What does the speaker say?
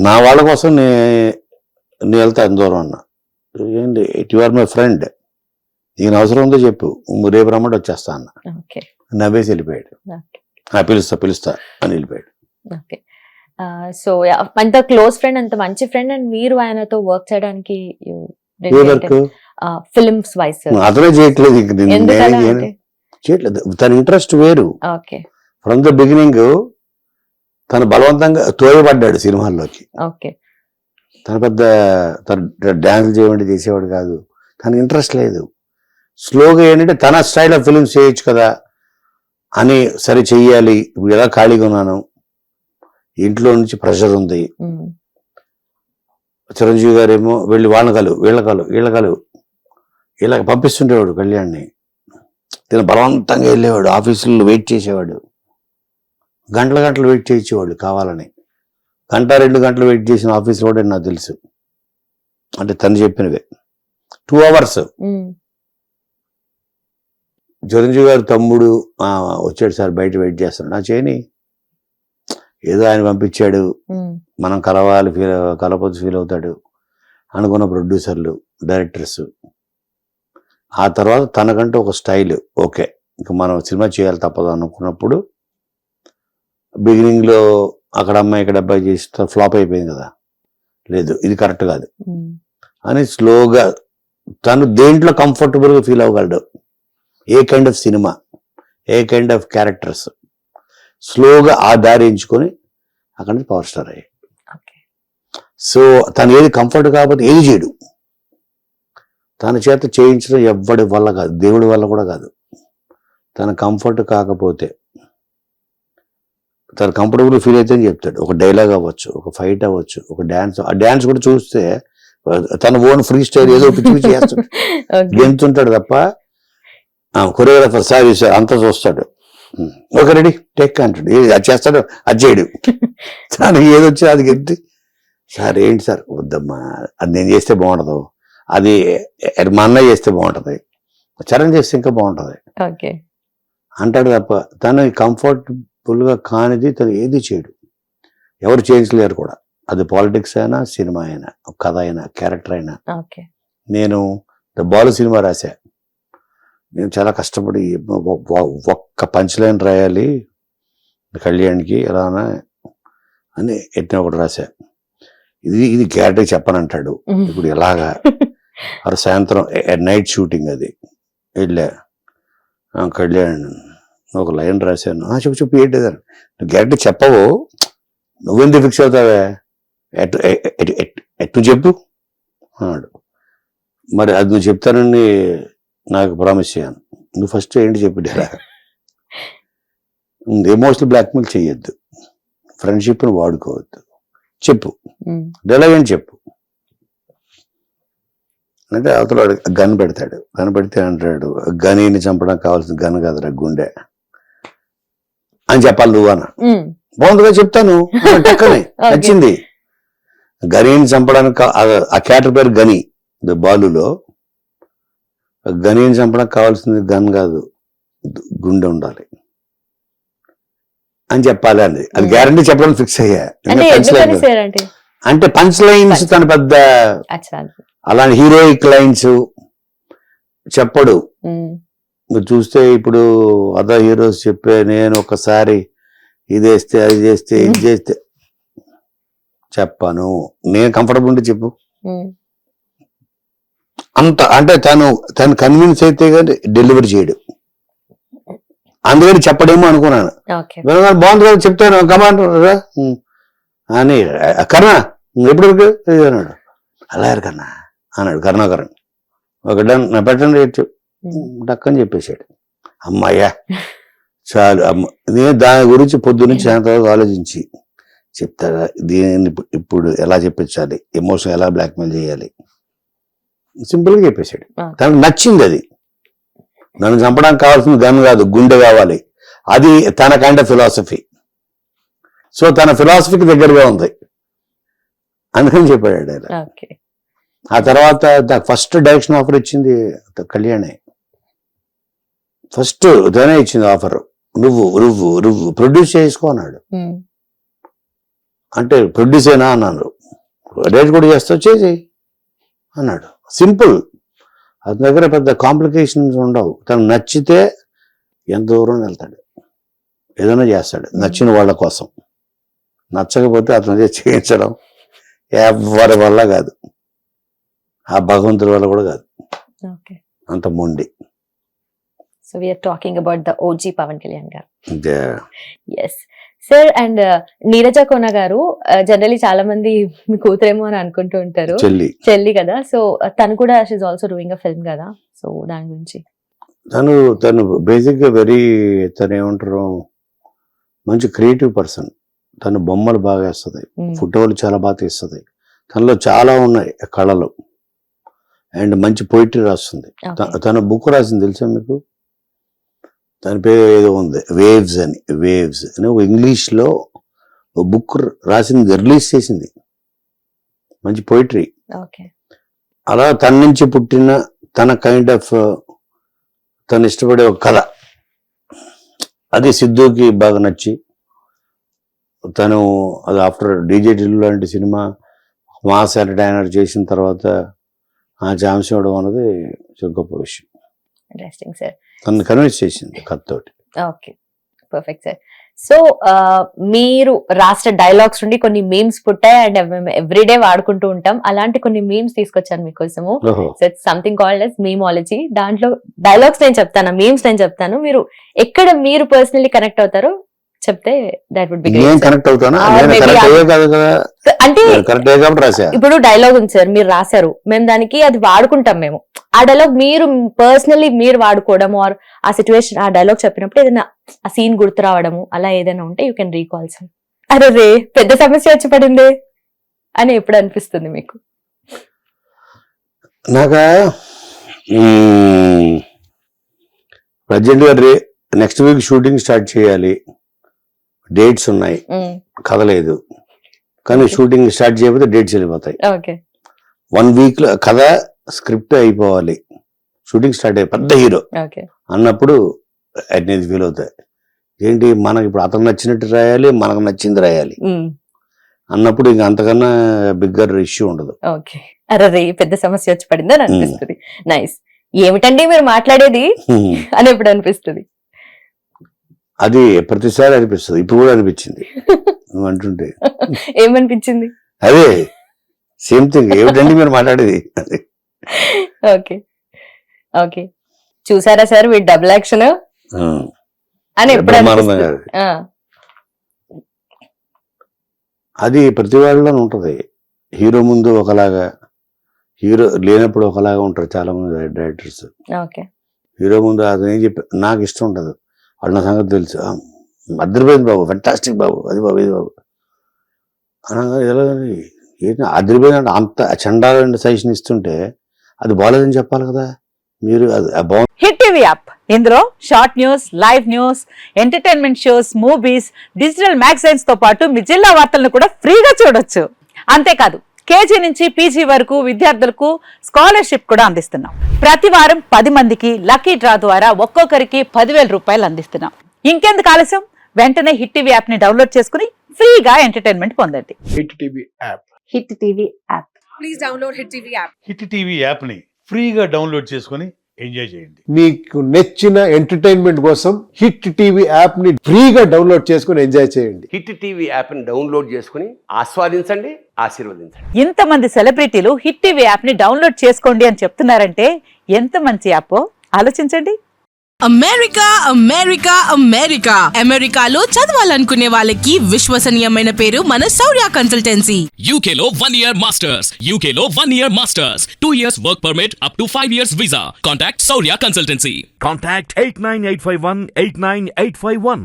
నా వాళ్ళ కోసం నేను వెళ్తాను దూరం అన్న. ఏంటి యు ఆర్ మై ఫ్రెండ్, నీకు అవసరం ఉందో చెప్పు, రేపు రమ్మంటే వచ్చేస్తా అన్న. నవ్వేసి వెళ్ళిపోయాడు. పిలుస్తా అని వెళ్ళిపోయాడు. సో అంత క్లోజ్ ఫ్రెండ్, అంత మంచి ఫ్రెండ్, అండ్ మీరు ఆయనతో వర్క్ చేయడానికి ఫిల్మ్స్ వైస్ అతనే చేయట్లేదు, చేయట్లేదు. తన ఇంట్రెస్ట్ వేరు. ఫ్రమ్ ద బిగినింగ్ తను బలవంతంగా తోయబడ్డాడు సినిమాల్లోకి. తన డాన్స్ చేయమంటే చేసేవాడు కాదు, తన ఇంట్రెస్ట్ లేదు. స్లోగా ఏంటంటే తన స్టైల్ ఆఫ్ ఫిల్మ్స్ చేయొచ్చు కదా అని, సరే చెయ్యాలి, ఇప్పుడు ఎలా ఖాళీగా ఉన్నాను, ఇంట్లో నుంచి ప్రెషర్ ఉంది. చిరంజీవి గారేమో వెళ్ళి వీళ్ళ ఇలా పంపిస్తుండేవాడు కళ్యాణ్ని. తను బలవంతంగా వెళ్ళేవాడు, ఆఫీసుల్లో వెయిట్ చేసేవాడు, గంటలు వెయిట్ చేయించేవాడు కావాలని. 1-2 గంటలు వెయిట్ చేసిన ఆఫీసులో కూడా నాకు తెలుసు. అంటే తను చెప్పినవే 2 hours. చిరంజీవి గారు తమ్ముడు వచ్చాడు సార్, బయట వెయిట్ చేస్తాడు, నా చేయని, ఏదో ఆయన పంపించాడు, మనం కలపోతే ఫీల్ అవుతాడు అనుకున్న ప్రొడ్యూసర్లు, డైరెక్టర్స్. ఆ తర్వాత తనకంటూ ఒక స్టైల్, ఓకే ఇంకా మనం సినిమా చేయాలి తప్పదు అనుకున్నప్పుడు, బిగినింగ్లో అక్కడ అమ్మాయి ఇక్కడ అబ్బాయి చేసి ఫ్లాప్ అయిపోయింది కదా, లేదు ఇది కరెక్ట్ కాదు అని స్లోగా తను దేంట్లో కంఫర్టబుల్గా ఫీల్ అవ్వగలడు, ఏ కైండ్ ఆఫ్ సినిమా, ఏ కైండ్ ఆఫ్ క్యారెక్టర్స్, స్లోగా ఆ దారి ఎంచుకొని అక్కడి నుంచి పవర్ స్టార్ అయ్యాడు. సో తను ఏది కంఫర్ట్ కాకపోతే ఏది చేయడు. తన చేత చేయించడం ఎవ్వడి వల్ల కాదు, దేవుడి వల్ల కూడా కాదు. తన కంఫర్ట్ కాకపోతే, తను కంఫర్టబుల్ ఫీల్ అయితే అని చెప్తాడు. ఒక డైలాగ్ అవ్వచ్చు, ఒక ఫైట్ అవ్వచ్చు, ఒక డ్యాన్స్. ఆ డ్యాన్స్ కూడా చూస్తే తన ఓన్ ఫ్రీ స్టైల్ ఏదో పిచ్చి చేస్తాడు, గెంతుంటాడు తప్ప కొరియోగ్రాఫర్ సార్ అంతా చూస్తాడు. ఓకే రెడీ టేక్ అంటాడు, అది చేస్తాడు, అది చేయడు. తను ఏదొచ్చి అది గెంతి, సార్ ఏంటి సార్ వద్దమ్మా, అది నేను చేస్తే బాగుండదు, అది మా అన్నయ్య చేస్తే బాగుంటది, చరణ్ చేస్తే ఇంకా బాగుంటది అంటాడు తప్ప తను కంఫర్టబుల్గా కానిది తను ఏది చేయడు. ఎవరు చేయించలేరు కూడా, అది పాలిటిక్స్ అయినా, సినిమా అయినా, కథ అయినా, క్యారెక్టర్ అయినా. నేను బాలు సినిమా రాశా, నేను చాలా కష్టపడి ఒక్క పంచ్ లైన్ రాయాలి కళ్యాణ్కి ఎలానా అని ఎట్టిన ఒకటి రాశా. ఇది గ్యారెంటీ చెప్పనంటాడు. ఇప్పుడు ఎలాగా అది సాయంత్రం నైట్ షూటింగ్, అది వెళ్ళా, కళ్యాణ్ ఒక లైన్ రాశాను, చెప్పు ఏంటి నువ్వు గ్యారెంటీ చెప్పవు, నువ్వెందుకు ఫిక్స్ అవుతావే, ఎట్టు చెప్పు అన్నాడు. మరి అది నువ్వు చెప్తానని నాకు ప్రామిస్ చేయను, నువ్వు ఫస్ట్ ఏంటి చెప్పు డైలాగ్. ఎమోషనల్ బ్లాక్మెయిల్ చేయొద్దు, ఫ్రెండ్షిప్ని వాడుకోవద్దు, చెప్పు డైలాగ్ అని చెప్పు అంటే అవతల గన్ పెడతాడు. గన్ పెడితే అంటాడు, గనిని చంపడానికి కావాల్సిన గన్ కాదురా గుండె అని చెప్పాలి నువ్వు అన్న. బాగుందిగా చెప్తాను, నచ్చింది. గనిని చంపడానికి ఆ క్యారెక్టర్ పేరు గని, బాలులో గనిని చంపడానికి కావాల్సింది గన్ కాదు, గుండె ఉండాలి అని చెప్పాలి అండి. అది గ్యారంటీ చెప్పడానికి ఫిక్స్ అయ్యా. అంటే పంచ్ లైన్స్ తన పెద్ద అలాంటి హీరోయిక్ లైన్స్ చెప్పడు. మీరు చూస్తే ఇప్పుడు అదర్ హీరోస్ చెప్పే, నేను ఒకసారి ఇది వేస్తే అది చేస్తే ఇది చేస్తే చెప్పాను, నేను కంఫర్టబుల్ ఉంటే చెప్పు అంత. అంటే తను కన్విన్స్ అయితే కానీ డెలివరీ చేయడు, అందుకని చెప్పడేమో అనుకున్నాను. బాగుంది కదా చెప్తాను కమాండ్ అని, కర్ణ ఎప్పుడు అన్నాడు, అలా కన్నా అన్నాడు కరుణాకరణ్. ఒక పెట్టండి డక్కని చెప్పేశాడు. అమ్మాయ్యా చాలు నేను దాని గురించి పొద్దున్నుంచి సాయంత్రం ఆలోచించి చెప్తాడా, దీనిని ఇప్పుడు ఎలా చెప్పించాలి, ఎమోషన్ ఎలా బ్లాక్మెయిల్ చేయాలి, సింపుల్గా చెప్పేశాడు. తనకు నచ్చింది అది. నన్ను చంపడానికి కావాల్సిన గన్ కాదు, గుండె కావాలి, అది తన కైండ్ ఆఫ్ ఫిలాసఫీ. సో తన ఫిలాసఫీకి దగ్గరగా ఉంది, అందుకని చెప్పాడు ఆయన. ఆ తర్వాత ఫస్ట్ డైరెక్షన్ ఆఫర్ ఇచ్చింది కళ్యాణే, ఫస్ట్ తనే ఇచ్చింది ఆఫర్. నువ్వు ప్రొడ్యూస్ చేసుకో అన్నాడు. అంటే ప్రొడ్యూస్ అయినా అన్నాను, డైరెక్ట్ కూడా చేస్తావు చేసేయి అన్నాడు. సింపుల్, అతని దగ్గర పెద్ద కాంప్లికేషన్స్ ఉండవు. తనకు నచ్చితే ఎంత దూరం వెళ్తాడు, ఏదైనా చేస్తాడు నచ్చిన వాళ్ళ కోసం. నచ్చకపోతే అతను చేయించడం ఎవరి వల్ల కాదు, ఆ భగవంతుడి వల్ల కూడా కాదు, ఓకే. అంత మొండి. So we're talking about the OG Pawan Kalyan garu. Yeah. Yes sir. And Neeraja Kona garu generally చాలా మంది మీ కూతురేమో అని అనుకుంటూ ఉంటారు, చెల్లి కదా. సో తను కూడా she also doing a film కదా, సో దాని గురించి. తను బేసిక్ గా తను ఏమంటారు, మంచి క్రియేటివ్ పర్సన్. తను బొమ్మలు బాగా వేస్తుంది, ఫోటోలు చాలా బాగా తీస్తుంది. తనలో చాలా ఉన్నాయి కళలు. అండ్ మంచి పోయిటరీ రాస్తుంది. తన బుక్ రాసింది తెలుసా మీకు? తన పేరు ఏదో ఉంది, వేవ్స్ అని ఒక ఇంగ్లీష్లో బుక్ రాసింది, రిలీజ్ చేసింది. మంచి పోయిటరీ. అలా తన నుంచి పుట్టిన తన కైండ్ ఆఫ్ తను ఇష్టపడే ఒక కథ, అది సిద్ధుకి బాగా నచ్చి తను అది ఆఫ్టర్ డీజే టిల్లు లాంటి సినిమా మాస్ ఎంటర్టైనర్ చేసిన తర్వాత ఆ ఛాన్స్ ఇవ్వడం అనేది గొప్ప విషయం. Interesting sir. తను కన్విన్స్ చేసింది కథతోటి. Okay, perfect sir. సో మీరు రాష్ట్ర డైలాగ్స్ నుండి కొన్ని మీమ్స్ పుట్టాయి అండ్ మేము ఎవ్రీడే వాడుకుంటూ ఉంటాం. అలాంటి కొన్ని మీమ్స్ తీసుకొచ్చాను మీకోసము. So it's something called as memeology. దాంట్లో డైలాగ్స్ నేను చెప్తాను, మీమ్స్ నేను చెప్తాను. మీరు ఎక్కడ మీరు పర్సనలీ కనెక్ట్ అవుతారో చెప్తే that would be great. Connect అవుతాను అంటే ఇప్పుడు డైలాగ్ ఉంది సార్, మీరు రాశారు, మేము దానికి అది వాడుకుంటాం. మేము ఆ డైలాగ్ మీరు పర్సనలీ మీరు వాడుకోవడం ఆర్ ఆ సిచ్యువేషన్ ఆ డైలాగ్ చెప్పినప్పుడు ఏదైనా ఆ సీన్ గుర్తు రావడము అలా ఏదైనా ఉంటే యూ కెన్ రీకాల్ సార్. అరే రే పెద్ద సమస్య వచ్చి పడింది అని ఎప్పుడు అనిపిస్తుంది మీకు? నాకా ప్రజెంట్ గా నెక్స్ట్ వీక్ షూటింగ్ స్టార్ట్ చేయాలి, డేట్స్ ఉన్నాయి, కథ లేదు. కానీ షూటింగ్ స్టార్ట్ చేయకపోతే డేట్స్ వెళ్ళిపోతాయి. 1 week లో కథ స్క్రిప్ట్ అయిపోవాలి, షూటింగ్ స్టార్ట్ అయ్యి పెద్ద హీరో అన్నప్పుడు అనేది ఫీల్ అవుతాయి. ఏంటి మనకి ఇప్పుడు అతను నచ్చినట్టు రాయాలి, మనకు నచ్చింది రాయాలి అన్నప్పుడు ఇంకా అంతకన్నా బిగ్గర్ ఇష్యూ ఉండదు. అరే పెద్ద సమస్య వచ్చి పడిందని అనిపిస్తుంది. నైస్. ఏమిటండి మీరు మాట్లాడేది అని ఎప్పుడు అనిపిస్తుంది? అది ప్రతిసారి అనిపిస్తుంది, ఇప్పుడు కూడా అనిపించింది నువ్వు అంటుంటే. ఏమనిపించింది? అదే సేమ్ థింగ్, ఏమిటండి మీరు మాట్లాడేది. ఓకే ఓకే, చూసారా సార్ వీడి డబుల్ యాక్షన్ అని ఎప్పుడు అనిపిస్తుంది? అది ప్రతి వాళ్ళలో ఉంటది. హీరో ముందు ఒకలాగా, హీరో లేనప్పుడు ఒకలాగా ఉంటారు చాలా మంది డైరెక్టర్స్. హీరో ముందు అతను ఏం చెప్పి నాకు ఇష్టం ఉండదు, వాళ్ళు నా సంగతి తెలుసు, అదిరిపోయింది బాబు, ఫెంటాస్టిక్ బాబు, అది బాబు ఇది బాబు అనగా ఎలాగని ఏంటి అదిరిపోయిందంటే అంత చండాలండి సజెషన్ ఇస్తుంటే అది బాగాలేదని చెప్పాలి కదా మీరు. అది హిట్ టీవీ యాప్, ఇందులో short news, live news, entertainment shows, movies, digital magazines తో పాటు మీ జిల్లా వార్తలను కూడా ఫ్రీగా చూడొచ్చు. అంతేకాదు కేజీ నుంచి పీజీ వరకు విద్యార్థులకు స్కాలర్షిప్ కూడా అందిస్తున్నాం. ప్రతి వారం 10 మందికి లక్కీ డ్రా ద్వారా ఒక్కొక్కరికి 10,000 రూపాయలు అందిస్తున్నాం. ఇంకెందుకు ఆలస్యం, వెంటనే హిట్ టీవీ యాప్ ని డౌన్లోడ్ చేసుకుని ఫ్రీగా ఎంటర్టైన్మెంట్ పొందండి. Hit TV app, hit TV app, please download hit TV app. Hit TV app ని ఫ్రీగా డౌన్లోడ్ చేసుకుని ఎంజాయ్ చేయండి. మీకు నచ్చిన ఎంటర్టైన్మెంట్ కోసం హిట్ టీవీ యాప్ ని ఫ్రీగా డౌన్లోడ్ చేసుకుని ఎంజాయ్ చేయండి. హిట్ టీవీ యాప్ ని డౌన్లోడ్ చేసుకుని ఆస్వాదించండి, ఆశీర్వదించండి. ఇంతమంది సెలబ్రిటీలు హిట్ టీవీ యాప్ ని డౌన్లోడ్ చేసుకోండి అని చెప్తున్నారంటే ఎంత మంచి యాప్ ఆలోచించండి. అమెరికా అమెరికా అమెరికా అమెరికాలో చదవాలనుకునే వాళ్ళకి విశ్వసనీయమైన పేరు మన శౌర్య కన్సల్టెన్సీ. UK లో 1 year masters, UK లో 1 year masters, 2 years work permit up to 5 years visa. Contact Saurya Consultancy. Contact 89851 89851.